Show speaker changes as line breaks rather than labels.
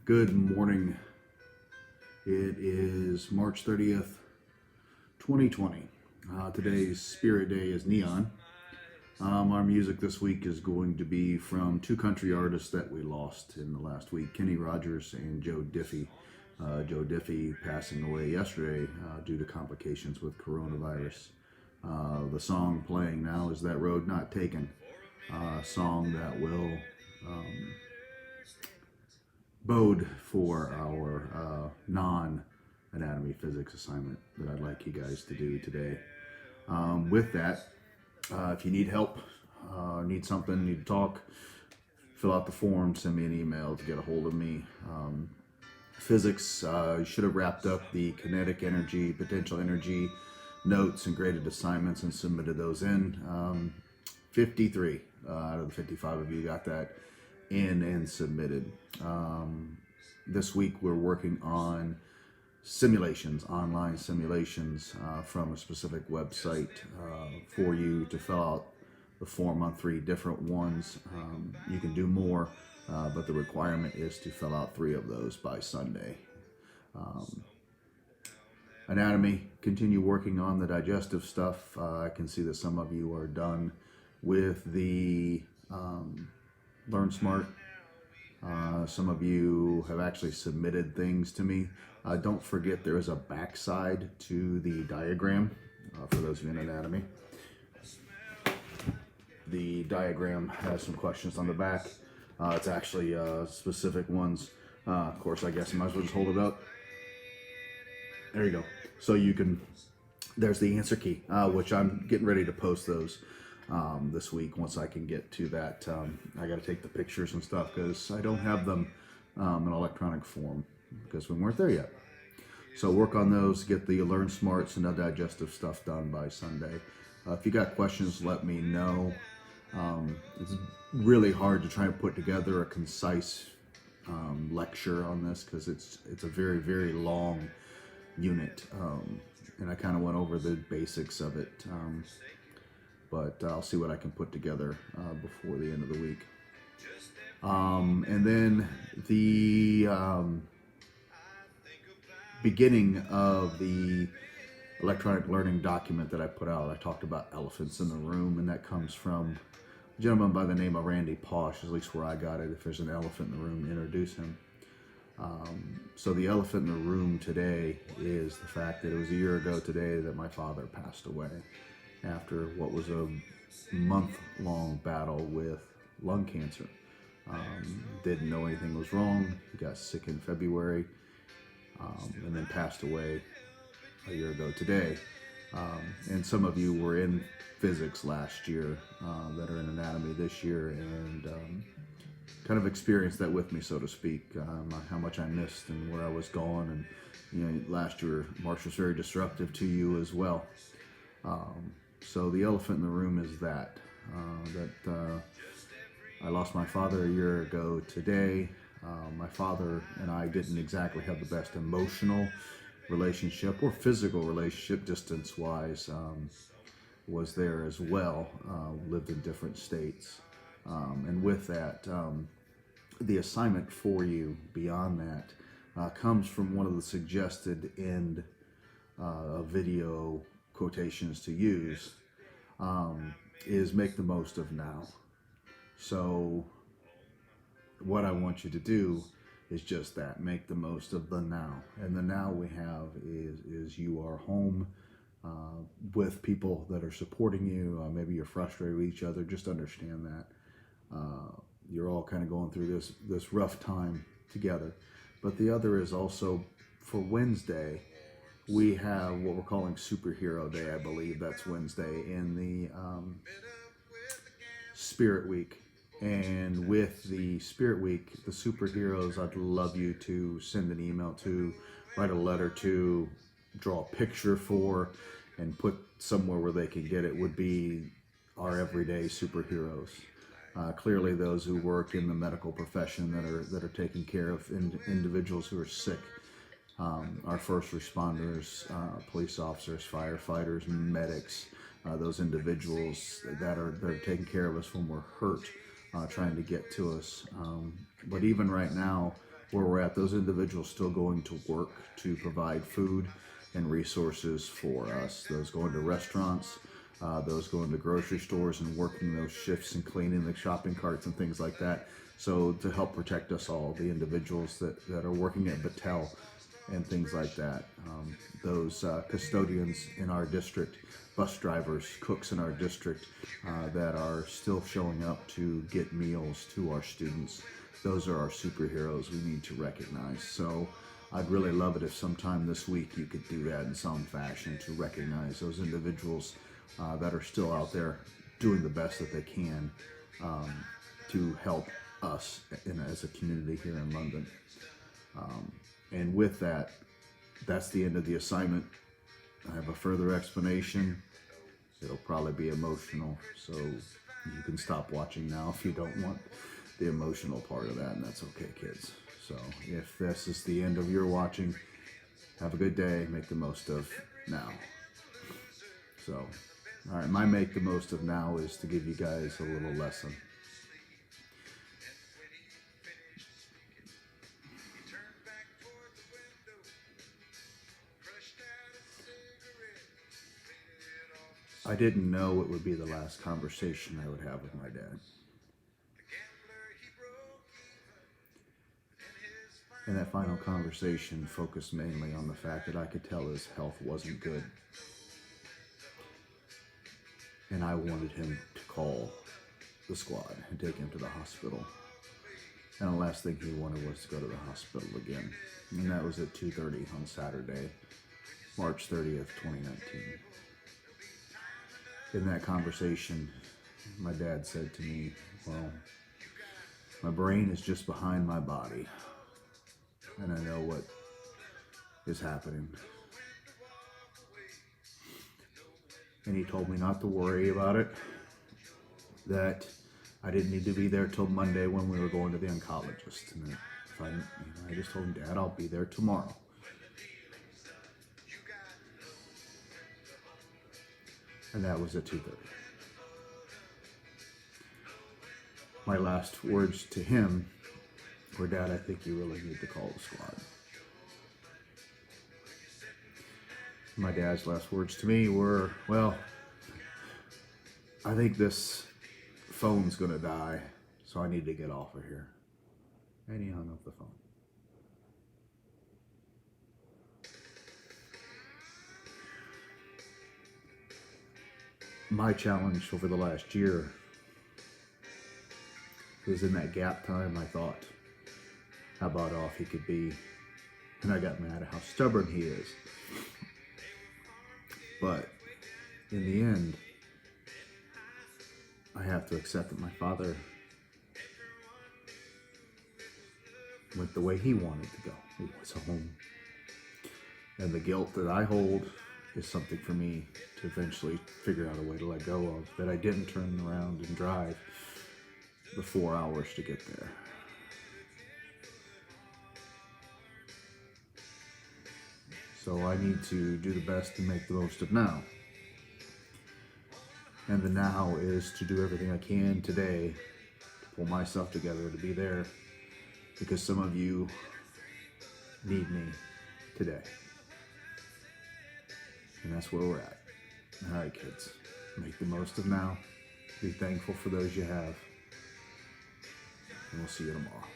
Good morning. It is March 30th, 2020. Today's Spirit Day is Neon. Our music this week is going to be from two country artists that we lost in the last week, Kenny Rogers and Joe Diffie. Joe Diffie passing away yesterday due to complications with coronavirus. The song playing now is That Road Not Taken, a song that will bode for our non-anatomy physics assignment that I'd like you guys to do today. With that, if you need help, need something, need to talk, fill out the form, send me an email to get a hold of me. Physics, you should have wrapped up the kinetic energy, potential energy notes and graded assignments and submitted those in. 53 out of the 55 of you got that in and submitted. This week we're working on simulations, online simulations from a specific website for you to fill out the form on 3 different ones. You can do more, but the requirement is to fill out 3 of those by Sunday. Anatomy, continue working on the digestive stuff. I can see that some of you are done with the Learn Smart. Some of you have actually submitted things to me. Don't forget there is a backside to the diagram for those of you in anatomy. The diagram has some questions on the back. It's actually specific ones. Of course, I guess I might as well just hold it up. There you go. So you can, there's the answer key, which I'm getting ready to post those this week once I can get to that. I got to take the pictures and stuff because I don't have them in electronic form because we weren't there yet. So work on those, get the Learn Smarts and the digestive stuff done by Sunday. If you got questions, let me know. It's really hard to try and put together a concise lecture on this because it's a very, very long unit. And I kind of went over the basics of it. But I'll see what I can put together before the end of the week. And then the beginning of the electronic learning document that I put out, I talked about elephants in the room, and that comes from a gentleman by the name of Randy Posh, at least where I got it. If there's an elephant in the room, introduce him. So the elephant in the room today is the fact that it was a year ago today that my father passed away after what was a month-long battle with lung cancer. Didn't know anything was wrong. He got sick in February and then passed away a year ago today. And some of you were in physics last year that are in anatomy this year and kind of experienced that with me, so to speak, how much I missed and where I was going. And you know, last year March was very disruptive to you as well. So the elephant in the room is that I lost my father a year ago today. My father and I didn't exactly have the best emotional relationship or physical relationship distance-wise. Was there as well, lived in different states. And with that, the assignment for you beyond that comes from one of the suggested end video quotations to use, is make the most of now. So what I want you to do is just that, make the most of the now. And the now we have is you are home with people that are supporting you. Maybe you're frustrated with each other. Just understand that you're all kind of going through this rough time together. But the other is also for Wednesday, we have what we're calling Superhero Day. I believe that's Wednesday in the Spirit Week. And with the Spirit Week, the superheroes I'd love you to send an email to, write a letter to, draw a picture for, and put somewhere where they can get it would be our everyday superheroes. Clearly those who work in the medical profession that are taking care of individuals who are sick. Our first responders, police officers, firefighters, medics, those individuals that are taking care of us when we're hurt, trying to get to us. But even right now, where we're at. Those individuals still going to work to provide food and resources for us. Those going to restaurants, those going to grocery stores and working those shifts and cleaning the shopping carts and things like that. So to help protect us all, the individuals that are working at Battelle and things like that. Those custodians in our district, bus drivers, cooks in our district that are still showing up to get meals to our students. Those are our superheroes we need to recognize. So I'd really love it if sometime this week you could do that in some fashion to recognize those individuals that are still out there doing the best that they can to help us as a community here in London. And with that, that's the end of the assignment. I have a further explanation. It'll probably be emotional, so you can stop watching now if you don't want the emotional part of that, and that's okay, kids. So if this is the end of your watching, have a good day. Make the most of now. So, all right, my make the most of now is to give you guys a little lesson. I didn't know it would be the last conversation I would have with my dad. And that final conversation focused mainly on the fact that I could tell his health wasn't good. And I wanted him to call the squad and take him to the hospital. And the last thing he wanted was to go to the hospital again. And that was at 2:30 on Saturday, March 30th, 2019. In that conversation, my dad said to me, well, my brain is just behind my body, and I know what is happening. And he told me not to worry about it, that I didn't need to be there till Monday when we were going to the oncologist. And if I just told him, Dad, I'll be there tomorrow. And that was at 2:30. My last words to him were, Dad, I think you really need to call the squad. My dad's last words to me were, well, I think this phone's gonna die, so I need to get off of here. And he hung up the phone. My challenge over the last year is in that gap time I thought how about off he could be, and I got mad at how stubborn he is. But in the end, I have to accept that my father went the way he wanted to go. He was home. And the guilt that I hold is something for me to eventually figure out a way to let go of, that I didn't turn around and drive the 4 hours to get there. So I need to do the best to make the most of now. And the now is to do everything I can today to pull myself together to be there, because some of you need me today. And that's where we're at. All right, kids, make the most of now. Be thankful for those you have. And we'll see you tomorrow.